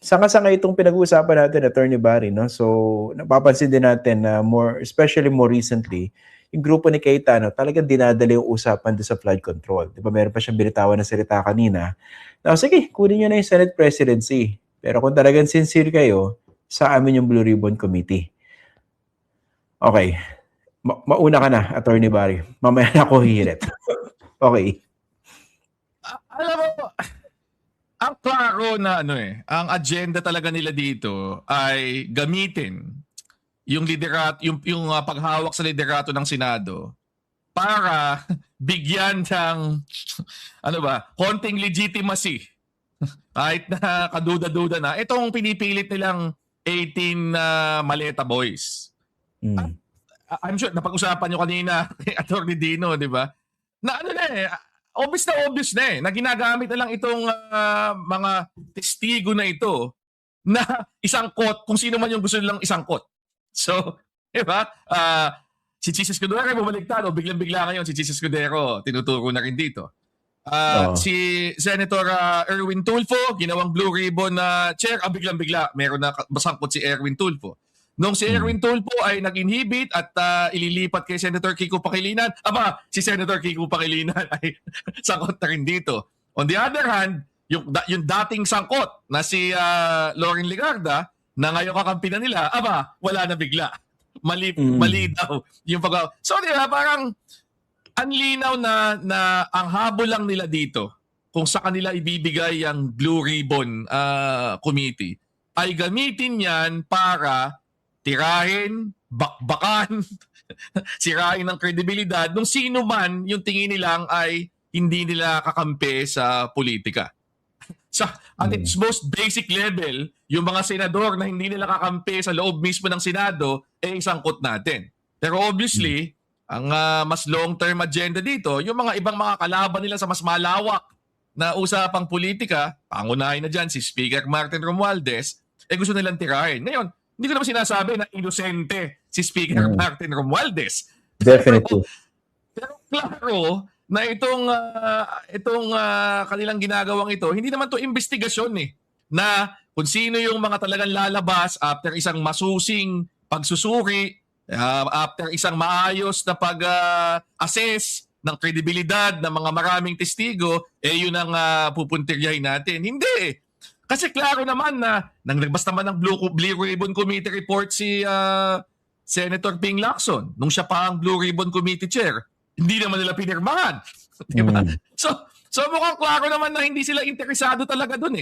sanga-sanga itong pinag-uusapan natin, Attorney Barry, no? So, napapansin din natin na especially more recently, yung grupo ni Cayetano talagang dinadala yung usapan doon sa flood control. Di ba meron pa siyang binitawan na salita kanina. Now, sige, kunin nyo na yung Senate presidency. Pero kung talagang sincere kayo, sa amin yung Blue Ribbon Committee. Okay. Mauna ka na, Attorney Barry. Mamaya na ako hihirit. Okay. Alam mo, ang klaro na ang agenda talaga nila dito ay gamitin yung paghawak sa liderato ng Senado para bigyan ng konting legitimacy kahit na kaduda-duda na itong pinipilit nilang 18 Maleta Boys. I'm sure napag-usapan nyo kanina kay Atty. Dino, di ba? Na obvious na ginagamit na lang itong mga testigo na ito na isangkot kung sino man yung gusto nilang isangkot. So, di ba? Si Chis Escudero bumaliktad o biglang-bigla ngayon si Chis Escudero tinuturo na rin dito. Si Senator Erwin Tulfo, ginawang Blue Ribbon na chair, biglang-bigla meron na basangkot si Erwin Tulfo. Nung si Erwin Tulfo ay nag-inhibit at ililipat kay Senator Kiko Pangilinan, si Senator Kiko Pangilinan ay sangkot na rin dito. On the other hand, yung dating sangkot na si Loren Legarda, na ngayon kakampi na nila, wala na bigla. Mali daw yung So, di ba, parang ang linaw na ang habol lang nila dito kung sa kanila ibibigay ang Blue Ribbon Committee ay gamitin yan para tirahin, bakbakan, sirain ng kredibilidad nung sino man yung tingin nilang ay hindi nila kakampi sa politika. At its most basic level, yung mga senador na hindi nila kakampi sa loob mismo ng Senado, isangkot natin. Pero obviously, ang mas long-term agenda dito, yung mga ibang mga kalaban nila sa mas malawak na usapang politika, pangunahin na dyan si Speaker Martin Romualdez, gusto nilang tirahin. Ngayon, hindi ko naman sinasabi na inosente si Speaker Martin Romualdez. Definitely. Pero klaro na itong kanilang ginagawang ito, hindi naman to investigasyon na kung sino yung mga talagang lalabas after isang masusing pagsusuri, after isang maayos na pag-assess ng kredibilidad ng mga maraming testigo, yun ang pupuntiryahin natin. Hindi. Kasi klaro naman na nang nagbas naman ng Blue Ribbon Committee report si Senator Ping Lacson nung siya pa ang Blue Ribbon Committee Chair. Hindi naman nila pinirmahan. Diba? So mukhang klaro naman na hindi sila interesado talaga dun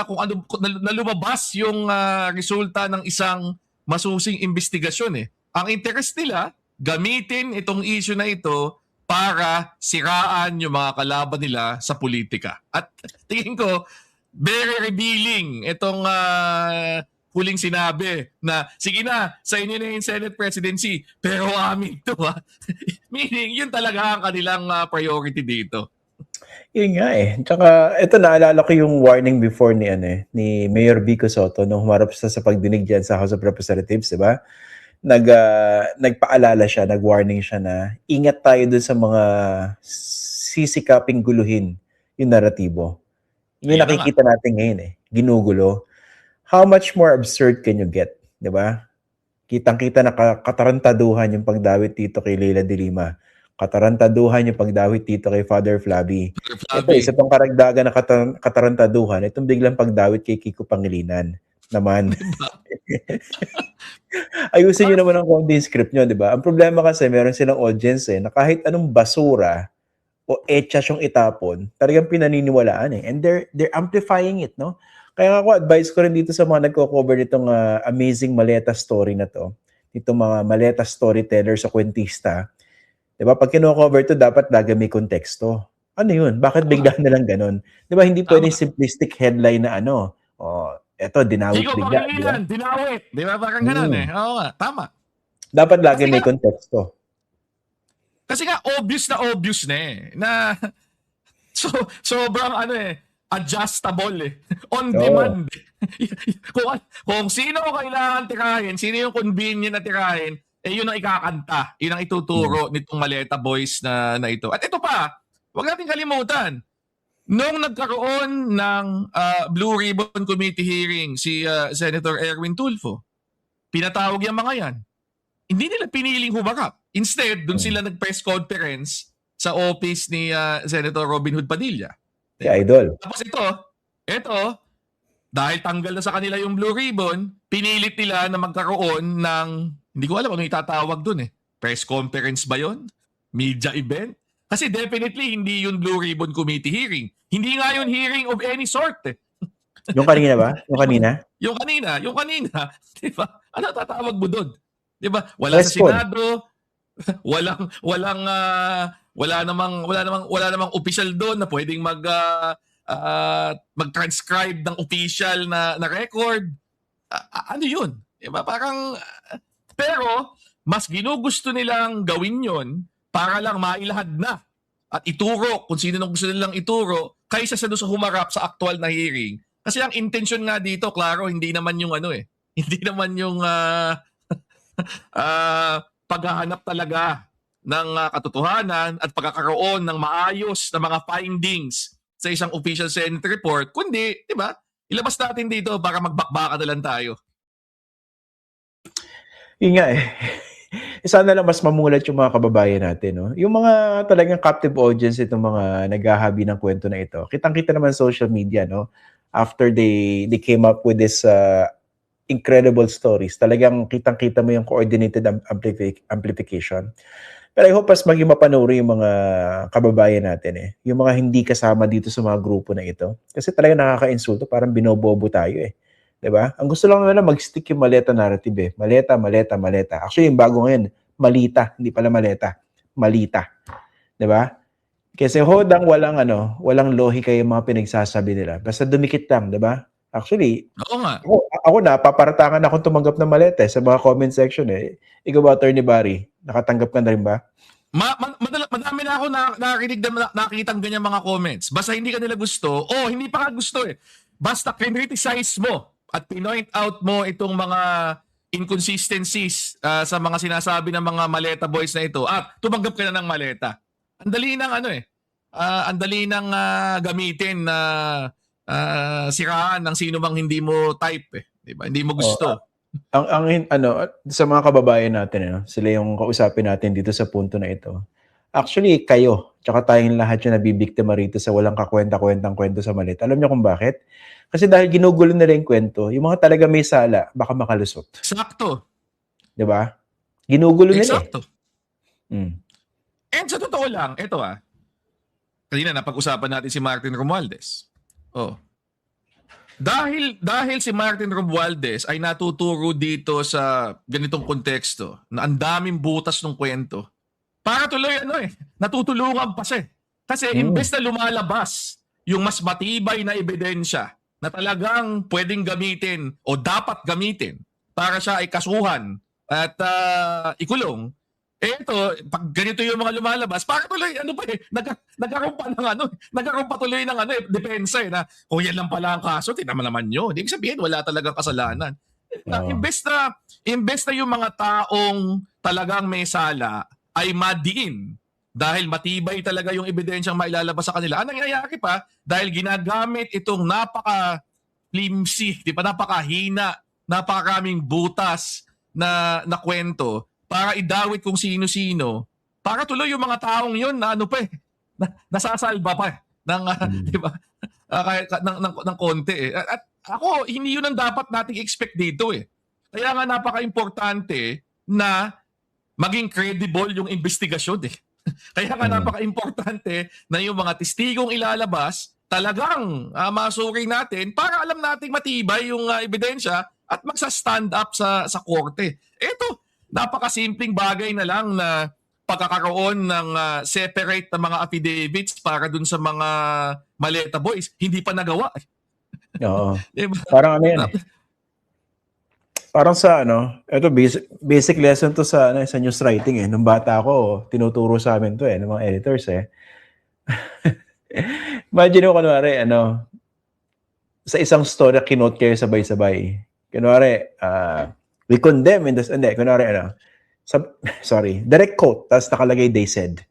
kung ano na lumabas yung resulta ng isang masusing investigasyon Ang interest nila, gamitin itong issue na ito para siraan yung mga kalaban nila sa politika. At tingin ko, very revealing itong huling sinabi na, sige na, sa inyo na yung Senate presidency, pero amin ito Meaning, yun talaga ang kanilang priority dito. Yun nga Tsaka, ito naalala ko yung warning before ni Mayor Vico Soto nung humarap siya sa pagdinig dyan sa House of Representatives, di ba? Nagpaalala siya, nag-warning siya na ingat tayo dun sa mga sisikaping guluhin yung naratibo. Yung nakikita natin ngayon ginugulo. How much more absurd can you get, di ba? Kitang-kita na katarantaduhan yung pagdawit dito kay Leila de Lima. Katarantaduhan yung pagdawit dito kay Father Flavi. Ito, isa pang karagdagan na katarantaduhan, itong biglang pagdawit kay Kiko Pangilinan naman. Ayusin nyo naman ang konti script nyo, di ba? Ang problema kasi, meron silang audience na kahit anong basura o etchas yung itapon, talagang pinaniniwalaan And they're amplifying it, no? Kaya ako, advice ko rin dito sa mga nagko-cover nitong amazing maleta story na to, itong mga maleta storytellers sa kwentista. Diba? Pag kino-cover to, dapat lagi may konteksto. Ano yun? Bakit bigla na lang ganun? Diba? Hindi pwedeng simplistic headline na eto, dinawit bigla. Diba? Dinawit. Diba? Parang ganun Oo nga, tama. Dapat lagi may konteksto. Kasi nga, obvious na na sobrang adjustable on demand. kung sino kailangan tirahin, sino yung convenient na tirahin, yun ang ikakanta. Yun ang ituturo nitong Maleta Boys na ito. At ito pa, huwag natin kalimutan, Nung nagkaroon ng Blue Ribbon Committee hearing si Senator Erwin Tulfo, pinatawag yung mga yan. Hindi nila piniling humarap. Instead, dun sila nag-press conference sa office ni Senator Robin Hood Padilla. Si Idol. Tapos ito, dahil tanggal na sa kanila yung Blue Ribbon, pinilit nila na magkaroon ng, hindi ko alam ano itatawag dun eh. Press conference ba yun? Media event? Kasi definitely hindi yun Blue Ribbon Committee hearing. Hindi nga yun hearing of any sort eh. Yung kanina ba? Yung kanina? Yung kanina, di ba? Ano tatawag mo doon? Di ba? Wala sa Senado, wala namang official doon na pwedeng mag-transcribe ng official na record. Ano yun? Di ba? Parang, pero, mas ginugusto nilang gawin yon para lang mailahad na at ituro kung sino nang gusto nilang ituro kaysa sa doon sa humarap sa actual na hearing. Kasi ang intention nga dito, klaro, hindi naman yung hindi naman yung paghahanap talaga ng katotohanan at pagkakaroon ng maayos na mga findings sa isang official Senate report, kundi, di ba, ilabas natin dito para magbakbaka na lang tayo. Yun nga eh. Sana lang mas mamulat yung mga kababayan natin, no? Yung mga talagang captive audience itong mga naghahabi ng kwento na ito. Kitang-kita naman social media, no? After they came up with this incredible stories, talagang kitang-kita mo yung coordinated amplification. Pero I hope mas maging mapanuri yung mga kababayan natin eh. Yung mga hindi kasama dito sa mga grupo na ito. Kasi talaga nakaka-insulto, parang binobobo tayo eh. Diba? Ang gusto lang naman mag-stick yung maleta narrative eh. Maleta. Actually, yung bago ngayon, malita. Hindi pala maleta. Malita. Diba? Kasi hodang walang lohika yung mga pinagsasabi nila. Basta dumikit lang, diba? Actually, Oo nga. Ako napaparatangan akong tumanggap ng maleta sa mga comment section eh. Ikaw ba, Attorney Barry? Nakatanggap ka na rin ba? Madami na ako nakarinig na nakikitang ganyan mga comments. Basta hindi ka nila gusto, hindi pa ka gusto eh. Basta criticize mo at pinoint out mo itong mga inconsistencies sa mga sinasabi ng mga maleta boys na ito at tumanggap ka na ng maleta. Ang dali ng ang dali ng gamitin na siraan ng sino mang hindi mo type eh, 'di ba? Hindi mo gusto. Sa mga kababayan natin, sila yung kausapin natin dito sa punto na ito. Actually, kayo, tsaka tayong lahat yung nabibiktima rito sa walang kakwenta-kwentang kwento sa maleta. Alam niyo kung bakit? Kasi dahil ginugulo nila yung kwento, yung mga talaga may sala, baka makalusot. Sakto. 'Di ba? Ginugulo nila. Eksakto. And sa totoo lang, ito kanina napag-usapan natin si Martin Romualdez. Dahil si Martin Romualdez ay natuturo dito sa ganitong konteksto na ang daming butas ng kwento, para tuloy natutulungan pa siya. Kasi imbes na lumalabas yung mas matibay na ebidensya na talagang pwedeng gamitin o dapat gamitin para siya ay kasuhan at ikulong, pag ganito yung mga lumalabas, para tuloy, nagkaroon pa tuloy ng depensa na, kung yan lang pala ang kaso, tinaman naman nyo. Hindi sabihin, wala talagang kasalanan. Imbes na yung mga taong talagang may sala ay madiin dahil matibay talaga yung ebidensyang mailalabas sa kanila. Ang nangyayari pa, dahil ginagamit itong napaka-flimsy, napakahina, napakaraming butas na kwento, para idawit kung sino-sino, para tuloy yung mga taong yun na nasasalba pa ng, ng konti eh. At ako, hindi yun ang dapat nating expect dito eh. Kaya nga napaka-importante na maging credible yung investigasyon eh. Kaya nga napaka-importante na yung mga testigong ilalabas, talagang masuri natin para alam nating matibay yung ebidensya at magsa-stand up sa korte. Ito, napakasimpleng bagay na lang na pagkakaroon ng separate na mga affidavits para dun sa mga maleta boys, hindi pa nagawa. Oo. Diba? Parang yan eh. Parang sa ito basic lesson to sa news writing eh. Nung bata ako, tinuturo sa amin to ng mga editors eh. Imagine mo kunwari, sa isang story kinote kayo sabay-sabay. Kunwari, we condemn in this, kunwari, direct quote, tapos nakalagay they said.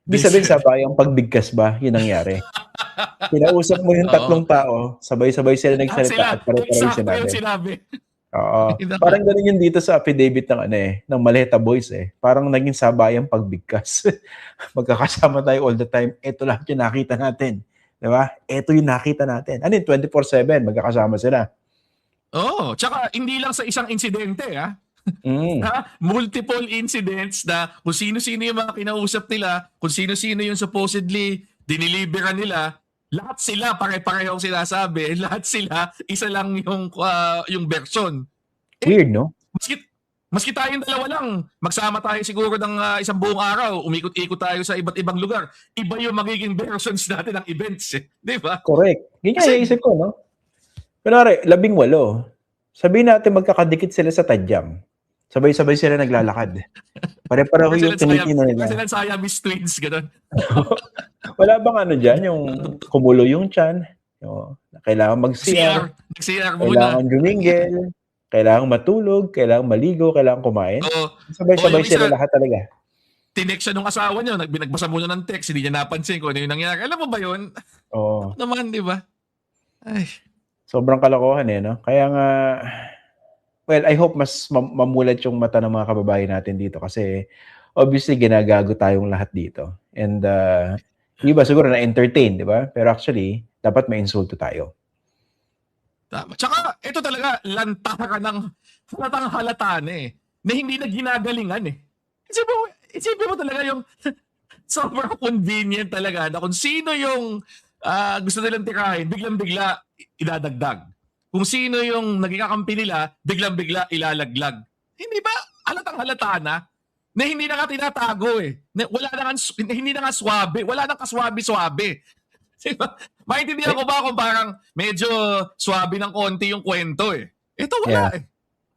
Ibig sabihin sa bayang pagbigkas ba, yun nangyari. Kinausap mo yung Oo. tatlong tao, sabay-sabay sila Lahat nagsalita sila, at pare-pareho yung eksakto sinabi. yung sinabi. Oo. Ay, naku. Parang ganun yun dito sa affidavit ng ano ng Maleta Boys Parang naging sabayang pagbigkas. Magkakasama tayo all the time. Ito lahat yung nakita natin. 'Di ba? Ito yung nakita natin. Ano yun, 24/7 magkakasama sila. Oo, tsaka hindi lang sa isang insidente, Mm. multiple incidents na kung sino-sino yung mga kinausap nila, kung sino-sino yung supposedly diniliberan nila, lahat sila pare-pareho ang sinasabi, lahat sila isa lang yung version. Weird, no? Maski maski tayong dalawa lang, magsama tayo siguro ng isang buong araw, umikot-ikot tayo sa iba't ibang lugar. Iba yung magiging versions natin ng events, 'di ba? Correct. Yun nga Kasi naisip ko, no? Kunwari, 18. Sabihin natin magkakadikit sila sa tadyam. Sabay-sabay sila naglalakad. Pare-pareho yung tinitingnan nila. Sila Siamese twins, gano'n. Wala bang ano dyan, yung kumulo yung tiyan, yung kailangan mag-CR, CR muna. kailangan dumingil, kailangan matulog, kailangan maligo, kailangan kumain. Oo. Sabay-sabay yung sila isa, lahat talaga. tinext siya nung asawa niya, nagbasa muna ng text, hindi niya napansin kung ano yung nangyari. Alam mo ba yun? Oo. Naman, di ba? Ay. Sobrang kalokohan no? Kaya nga, well, I hope mas mamulat yung mata ng mga kababayan natin dito kasi obviously ginagago tayong lahat dito. And iba siguro na-entertain, di ba? Pero actually, dapat may insulto tayo. Tama. Tsaka, ito talaga, lantaran ng halatang halata na hindi na ginagalingan Isipin mo talaga yung sobrang convenient talaga na kung sino yung gusto nilang tirahin, biglang-bigla idadagdag. Kung sino yung naging kakampi nila, biglang-bigla ilalaglag. Hindi ba halatang halata na hindi na nga tinatago Na wala na nga, hindi na nga swabe, wala nang kaswabe-swabe. Diba? Maintindihan ko ba kung parang medyo swabe ng konti yung kwento Ito wala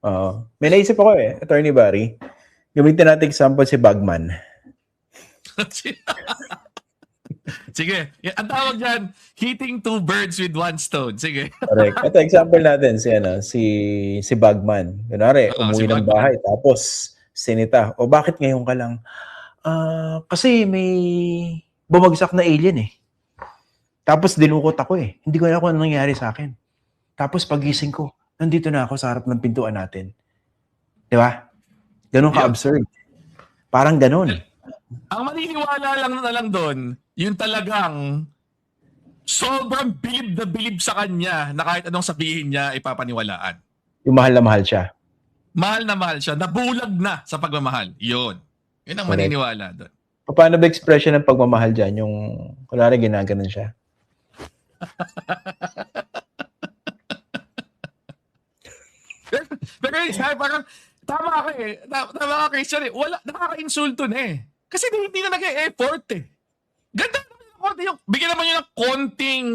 Oo. May naisip ako Attorney Barry. Gamitin natin example si Bagman. Sige. Ang tawag dyan, hitting two birds with one stone. Sige. Correct. Ito, example natin si Bagman. Kunwari, umuwi ng bahay, tapos sinita. O bakit ngayon ka lang? Kasi may bumagsak na alien Tapos dinukot ako Hindi ko alam kung ano nangyari sa akin. Tapos pagising ko, nandito na ako sa harap ng pintuan natin. Di ba? Ganun ka-absurd. Parang ganun. Ang maniniwala lang na lang doon, yung talagang sobrang bilib na bilib sa kanya na kahit anong sabihin niya, ipapaniwalaan. Yung mahal na mahal siya. Mahal na mahal siya. Nabulag na sa pagmamahal. Yun. Yun ang maniniwala doon. Paano ba expression ng pagmamahal dyan? Yung, kunwari, ginaganon siya. Pero parang, tama ka Tama ka, Christian Wala, nakaka-insulto na Kasi hindi na nag-e-effort Ganda naman yung konti bigyan naman yun ng konting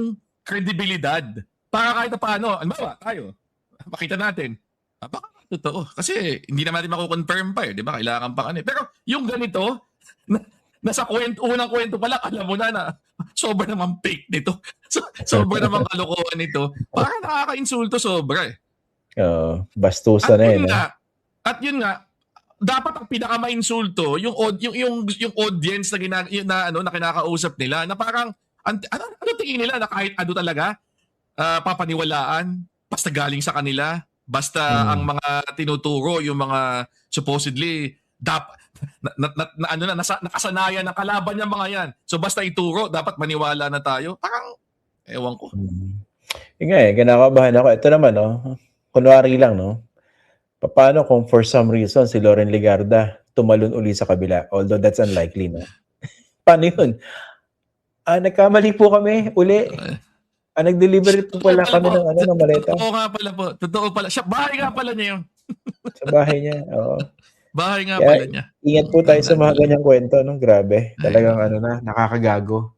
kredibilidad. Para kahit na paano, ano ba, tayo, makita natin. Baka totoo. Kasi hindi naman natin mako-confirm pa di ba? Kailangan pa Pero yung ganito, nasa unang kwento pa lang, alam mo na sobra naman fake nito. Sobra naman kalokohan nito. Parang nakaka-insulto sobra bastusan At yun nga, dapat ang pinaka-mainsulto yung audience na kinakausap nila na parang ano tingin nila na kahit ano talaga papaniwalaan basta galing sa kanila, basta ang mga tinuturo yung mga supposedly nakasanayan ng kalaban niya mga yan. So basta ituro, dapat maniwala na tayo. Parang ewan ko. Yung nga kinakabahan ako. Ito naman kunwari lang paano kung for some reason si Loren Legarda tumalon uli sa kabila? Although that's unlikely, Paano yun? Nagkamali po kami uli. Nag-delivery po pala kami ng maleta. Totoo nga pala po. Totoo pala. Bahay nga pala niya yun. Sa bahay niya, oo. Bahay nga pala niya. Ingat po tayo sa mga ganyang kwento, Grabe. Talagang nakakagago.